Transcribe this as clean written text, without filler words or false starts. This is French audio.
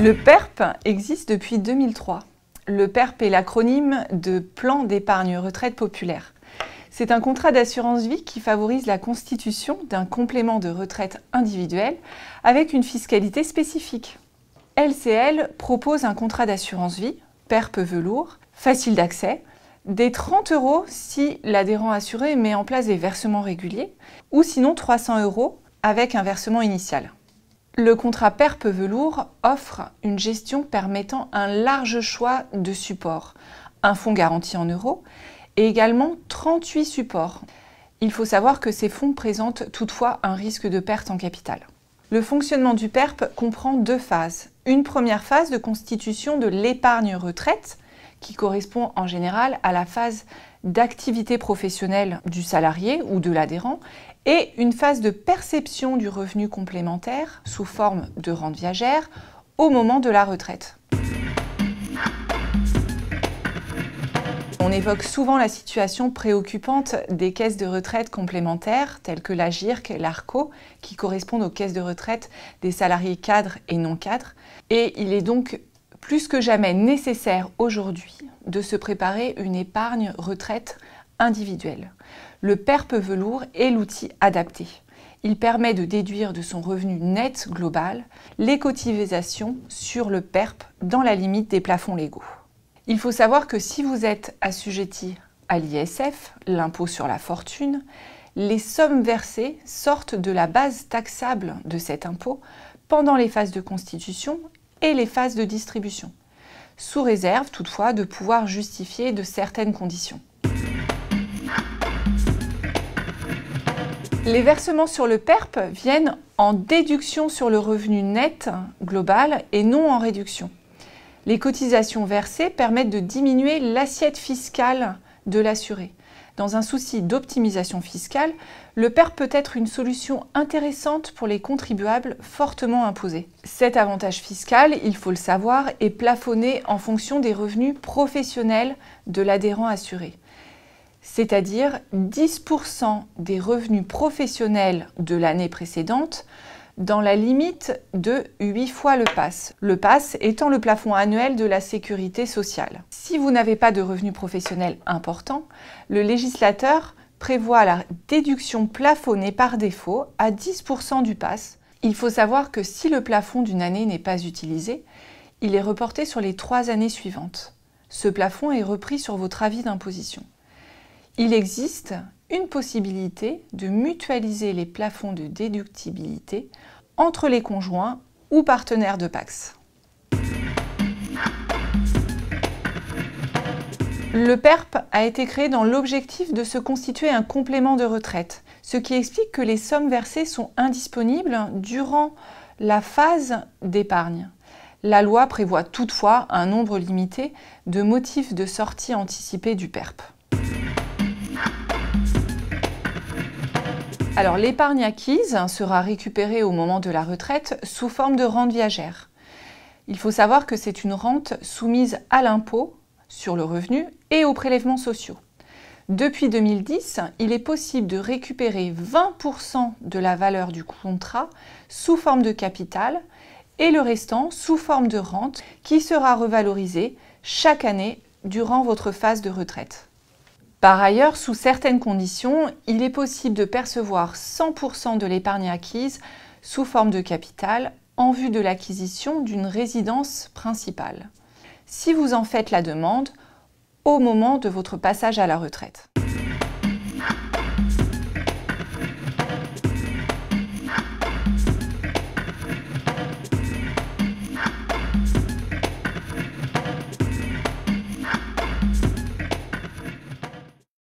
Le PERP existe depuis 2003. Le PERP est l'acronyme de Plan d'épargne retraite populaire. C'est un contrat d'assurance vie qui favorise la constitution d'un complément de retraite individuel avec une fiscalité spécifique. LCL propose un contrat d'assurance vie, PERP velours, facile d'accès, des 30 € si l'adhérent assuré met en place des versements réguliers, ou sinon 300 € avec un versement initial. Le contrat PERP velours offre une gestion permettant un large choix de supports, un fonds garanti en euros et également 38 supports. Il faut savoir que ces fonds présentent toutefois un risque de perte en capital. Le fonctionnement du PERP comprend deux phases. Une première phase de constitution de l'épargne retraite, qui correspond en général à la phase d'activité professionnelle du salarié ou de l'adhérent, et une phase de perception du revenu complémentaire sous forme de rente viagère au moment de la retraite. On évoque souvent la situation préoccupante des caisses de retraite complémentaires telles que la GIRC, l'ARCO, qui correspondent aux caisses de retraite des salariés cadres et non cadres. Et il est donc plus que jamais nécessaire aujourd'hui de se préparer une épargne retraite individuelle. Le PERP velours est l'outil adapté. Il permet de déduire de son revenu net global les cotisations sur le PERP dans la limite des plafonds légaux. Il faut savoir que si vous êtes assujetti à l'ISF, l'impôt sur la fortune, les sommes versées sortent de la base taxable de cet impôt pendant les phases de constitution et les phases de distribution, sous réserve toutefois de pouvoir justifier de certaines conditions. Les versements sur le PERP viennent en déduction sur le revenu net global et non en réduction. Les cotisations versées permettent de diminuer l'assiette fiscale de l'assuré. Dans un souci d'optimisation fiscale, le PERP peut être une solution intéressante pour les contribuables fortement imposés. Cet avantage fiscal, il faut le savoir, est plafonné en fonction des revenus professionnels de l'adhérent assuré, c'est-à-dire 10% des revenus professionnels de l'année précédente dans la limite de 8 fois le PASS. Le PASS étant le plafond annuel de la sécurité sociale. Si vous n'avez pas de revenus professionnels importants, le législateur prévoit la déduction plafonnée par défaut à 10% du PASS. Il faut savoir que si le plafond d'une année n'est pas utilisé, il est reporté sur les 3 années suivantes. Ce plafond est repris sur votre avis d'imposition. Il existe une possibilité de mutualiser les plafonds de déductibilité entre les conjoints ou partenaires de PACS. Le PERP a été créé dans l'objectif de se constituer un complément de retraite, ce qui explique que les sommes versées sont indisponibles durant la phase d'épargne. La loi prévoit toutefois un nombre limité de motifs de sortie anticipée du PERP. Alors, l'épargne acquise sera récupérée au moment de la retraite sous forme de rente viagère. Il faut savoir que c'est une rente soumise à l'impôt sur le revenu et aux prélèvements sociaux. Depuis 2010, il est possible de récupérer 20% de la valeur du contrat sous forme de capital et le restant sous forme de rente qui sera revalorisée chaque année durant votre phase de retraite. Par ailleurs, sous certaines conditions, il est possible de percevoir 100% de l'épargne acquise sous forme de capital en vue de l'acquisition d'une résidence principale, si vous en faites la demande au moment de votre passage à la retraite.